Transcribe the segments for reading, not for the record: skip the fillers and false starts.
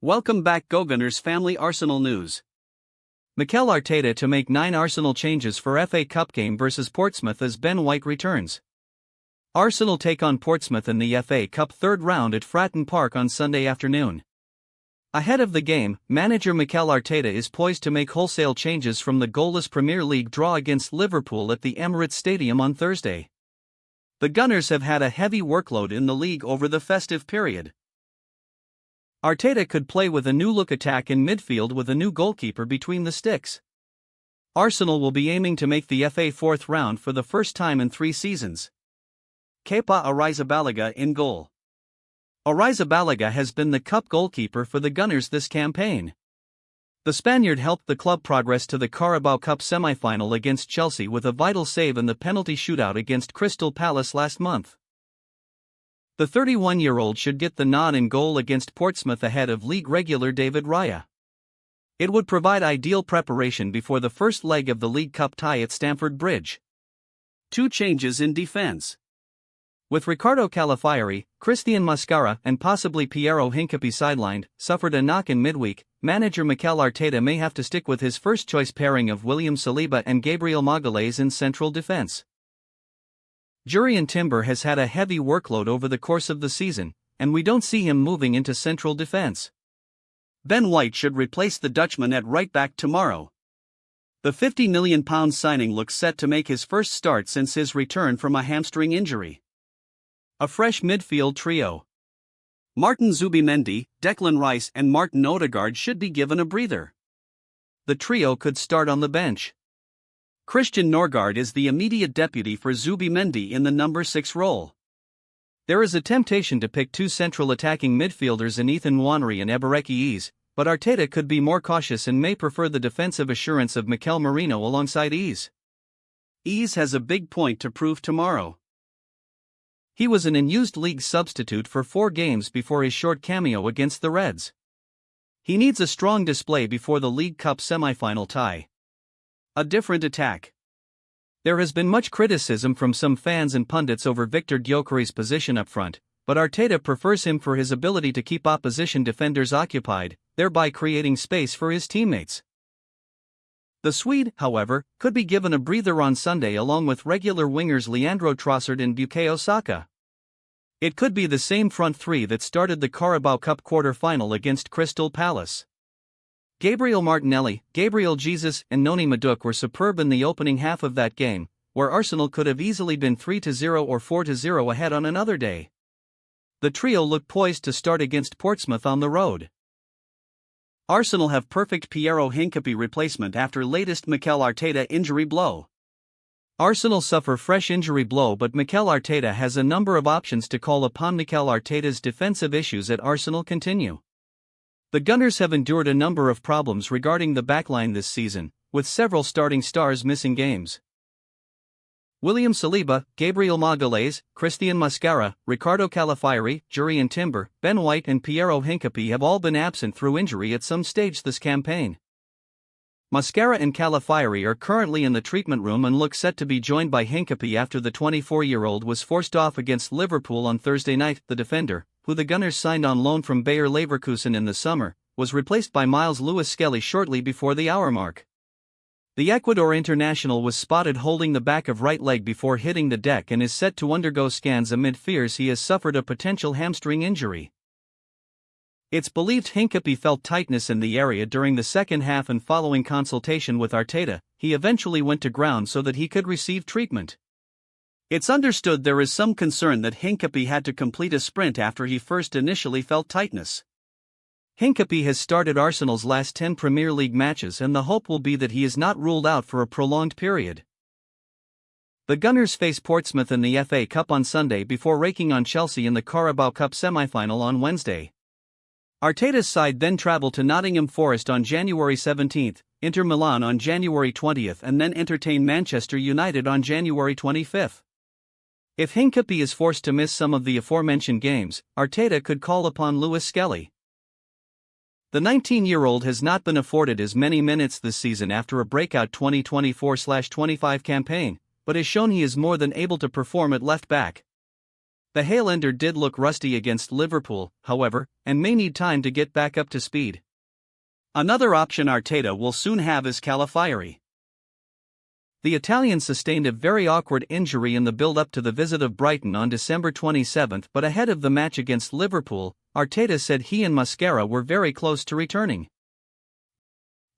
Welcome back, Go Gunners family. Arsenal news. Mikel Arteta to make 9 Arsenal changes for FA Cup game versus Portsmouth as Ben White returns. Arsenal take on Portsmouth in the FA Cup third round at Fratton Park on Sunday afternoon. Ahead of the game, manager Mikel Arteta is poised to make wholesale changes from the goalless Premier League draw against Liverpool at the Emirates Stadium on Thursday. The Gunners have had a heavy workload in the league over the festive period. Arteta could play with a new-look attack in midfield with a new goalkeeper between the sticks. Arsenal will be aiming to make the FA fourth round for the first time in 3 seasons. Kepa Arrizabalaga in goal. Arrizabalaga has been the cup goalkeeper for the Gunners this campaign. The Spaniard helped the club progress to the Carabao Cup semi-final against Chelsea with a vital save in the penalty shootout against Crystal Palace last month. The 31-year-old should get the nod in goal against Portsmouth ahead of league regular David Raya. It would provide ideal preparation before the first leg of the League Cup tie at Stamford Bridge. 2 changes in defense. With Riccardo Calafiori, Christian Mascara and possibly Piero Hincapie sidelined, suffered a knock in midweek, manager Mikel Arteta may have to stick with his first-choice pairing of William Saliba and Gabriel Magalhaes in central defense. Jurrien Timber has had a heavy workload over the course of the season, and we don't see him moving into central defense. Ben White should replace the Dutchman at right back tomorrow. The £50 million signing looks set to make his first start since his return from a hamstring injury. A fresh midfield trio. Martin Zubimendi, Declan Rice and Martin Odegaard should be given a breather. The trio could start on the bench. Christian Norgard is the immediate deputy for Zubimendi in the number 6 role. There is a temptation to pick 2 central attacking midfielders in Ethan Nwaneri and Ebereki Eze, but Arteta could be more cautious and may prefer the defensive assurance of Mikel Merino alongside Eze. Eze has a big point to prove tomorrow. He was an unused league substitute for 4 games before his short cameo against the Reds. He needs a strong display before the League Cup semi-final tie. A different attack. There has been much criticism from some fans and pundits over Victor Gyökeres's position up front, but Arteta prefers him for his ability to keep opposition defenders occupied, thereby creating space for his teammates. The Swede, however, could be given a breather on Sunday along with regular wingers Leandro Trossard and Bukayo Saka. It could be the same front 3 that started the Carabao Cup quarter-final against Crystal Palace. Gabriel Martinelli, Gabriel Jesus and Noni Madueke were superb in the opening half of that game, where Arsenal could have easily been 3-0 or 4-0 ahead on another day. The trio looked poised to start against Portsmouth on the road. Arsenal have perfect Piero Hincapie replacement after latest Mikel Arteta injury blow. Arsenal suffer fresh injury blow, but Mikel Arteta has a number of options to call upon. Mikel Arteta's defensive issues at Arsenal continue. The Gunners have endured a number of problems regarding the backline this season, with several starting stars missing games. William Saliba, Gabriel Magalhaes, Christian Mascara, Riccardo Calafiori, Jurrien Timber, Ben White and Piero Hincapie have all been absent through injury at some stage this campaign. Mascara and Calafiori are currently in the treatment room and look set to be joined by Hincapie after the 24-year-old was forced off against Liverpool on Thursday night. The defender, who the Gunners signed on loan from Bayer Leverkusen in the summer, was replaced by Miles Lewis-Skelly shortly before the hour mark. The Ecuador international was spotted holding the back of right leg before hitting the deck and is set to undergo scans amid fears he has suffered a potential hamstring injury. It's believed Hincapie felt tightness in the area during the second half, and following consultation with Arteta, he eventually went to ground so that he could receive treatment. It's understood there is some concern that Hincapie had to complete a sprint after he first initially felt tightness. Hincapie has started Arsenal's last 10 Premier League matches, and the hope will be that he is not ruled out for a prolonged period. The Gunners face Portsmouth in the FA Cup on Sunday before raking on Chelsea in the Carabao Cup semi-final on Wednesday. Arteta's side then travel to Nottingham Forest on January 17, Inter Milan on January 20 and then entertain Manchester United on January 25. If Hincapie is forced to miss some of the aforementioned games, Arteta could call upon Lewis-Skelly. The 19-year-old has not been afforded as many minutes this season after a breakout 2024-25 campaign, but has shown he is more than able to perform at left back. The Highlander did look rusty against Liverpool, however, and may need time to get back up to speed. Another option Arteta will soon have is Calafiori. The Italian sustained a very awkward injury in the build-up to the visit of Brighton on December 27, but ahead of the match against Liverpool, Arteta said he and Mascara were very close to returning.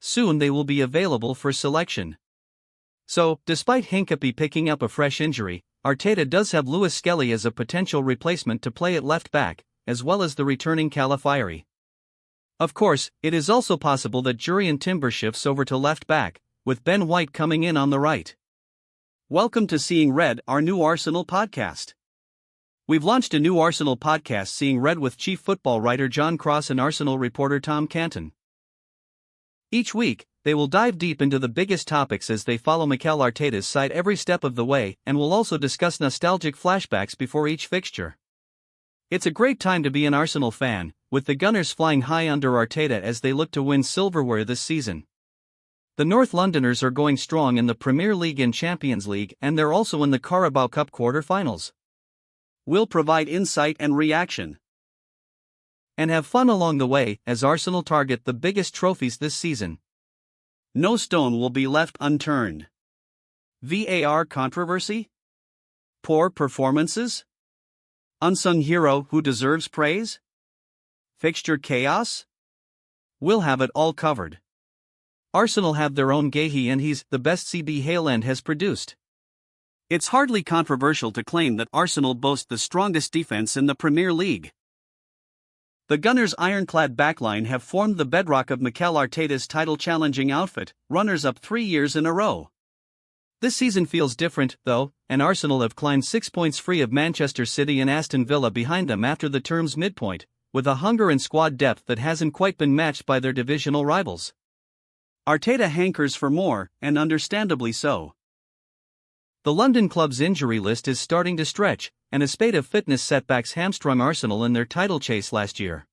Soon they will be available for selection. So, despite Hincapie picking up a fresh injury, Arteta does have Lewis-Skelly as a potential replacement to play at left back, as well as the returning Calafiori. Of course, it is also possible that Jurrien Timber shifts over to left back, with Ben White coming in on the right. Welcome to Seeing Red, our new Arsenal podcast. We've launched a new Arsenal podcast, Seeing Red, with chief football writer John Cross and Arsenal reporter Tom Canton. Each week, they will dive deep into the biggest topics as they follow Mikel Arteta's side every step of the way, and will also discuss nostalgic flashbacks before each fixture. It's a great time to be an Arsenal fan, with the Gunners flying high under Arteta as they look to win silverware this season. The North Londoners are going strong in the Premier League and Champions League, and they're also in the Carabao Cup quarter-finals. We'll provide insight and reaction, and have fun along the way as Arsenal target the biggest trophies this season. No stone will be left unturned. VAR controversy? Poor performances? Unsung hero who deserves praise? Fixture chaos? We'll have it all covered. Arsenal have their own Guehi, and he's the best CB Haaland has produced. It's hardly controversial to claim that Arsenal boast the strongest defense in the Premier League. The Gunners' ironclad backline have formed the bedrock of Mikel Arteta's title-challenging outfit, runners-up 3 years in a row. This season feels different, though, and Arsenal have climbed 6 points free of Manchester City and Aston Villa behind them after the term's midpoint, with a hunger and squad depth that hasn't quite been matched by their divisional rivals. Arteta hankers for more, and understandably so. The London club's injury list is starting to stretch, and a spate of fitness setbacks hamstrung Arsenal in their title chase last year.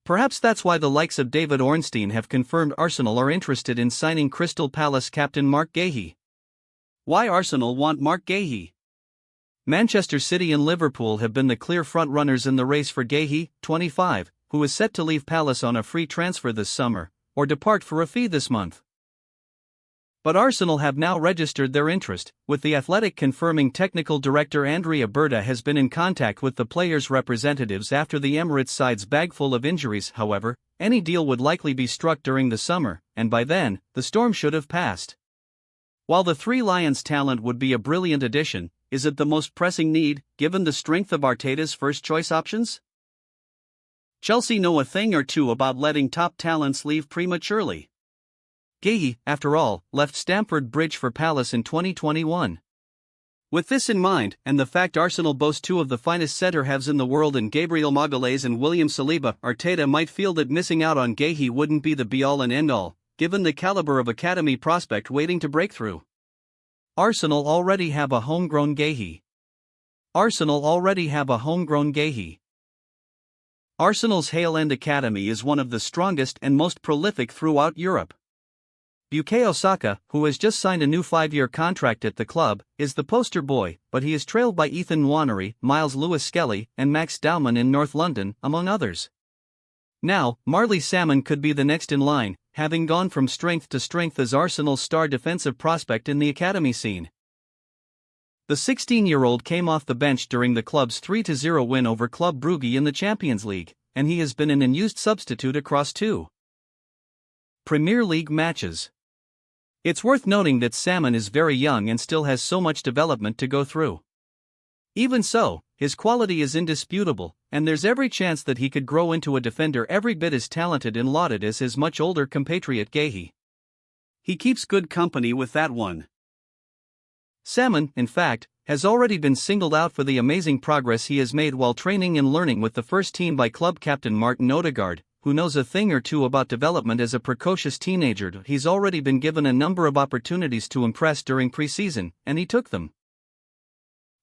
Perhaps that's why the likes of David Ornstein have confirmed Arsenal are interested in signing Crystal Palace captain Marc Guehi. Why Arsenal want Marc Guehi? Manchester City and Liverpool have been the clear front-runners in the race for Guehi, 25, who is set to leave Palace on a free transfer this summer, or depart for a fee this month. But Arsenal have now registered their interest, with The Athletic confirming technical director Andrea Berta has been in contact with the players' representatives after the Emirates side's bag full of injuries. However, any deal would likely be struck during the summer, and by then, the storm should have passed. While the Three Lions talent would be a brilliant addition, is it the most pressing need, given the strength of Arteta's first-choice options? Chelsea know a thing or two about letting top talents leave prematurely. Guehi, after all, left Stamford Bridge for Palace in 2021. With this in mind, and the fact Arsenal boast two of the finest centre-halves in the world in Gabriel Magalhaes and William Saliba, Arteta might feel that missing out on Guehi wouldn't be the be-all and end-all, given the caliber of academy prospect waiting to break through. Arsenal already have a homegrown Guehi. Arsenal's Haaland Academy is one of the strongest and most prolific throughout Europe. Bukayo Saka, who has just signed a new 5-year contract at the club, is the poster boy, but he is trailed by Ethan Nwaneri, Miles Lewis-Skelly, and Max Dauman in North London, among others. Now, Marley Salmon could be the next in line, having gone from strength to strength as Arsenal's star defensive prospect in the academy scene. The 16-year-old came off the bench during the club's 3-0 win over Club Brugge in the Champions League, and he has been an unused substitute across 2 Premier League matches. It's worth noting that Salmon is very young and still has so much development to go through. Even so, his quality is indisputable, and there's every chance that he could grow into a defender every bit as talented and lauded as his much older compatriot Guehi. He keeps good company with that one. Salmon, in fact, has already been singled out for the amazing progress he has made while training and learning with the first team by club captain Martin Odegaard, who knows a thing or two about development as a precocious teenager. He's already been given a number of opportunities to impress during pre-season, and he took them.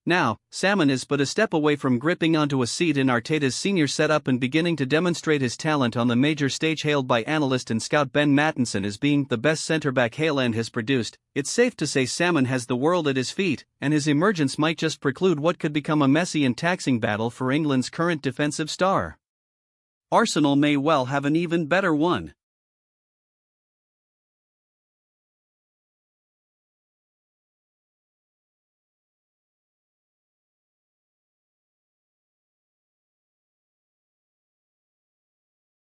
Now, Salmon is but a step away from gripping onto a seat in Arteta's senior setup and beginning to demonstrate his talent on the major stage. Hailed by analyst and scout Ben Mattinson as being the best centre-back Haaland has produced, it's safe to say Salmon has the world at his feet, and his emergence might just preclude what could become a messy and taxing battle for England's current defensive star. Arsenal may well have an even better one.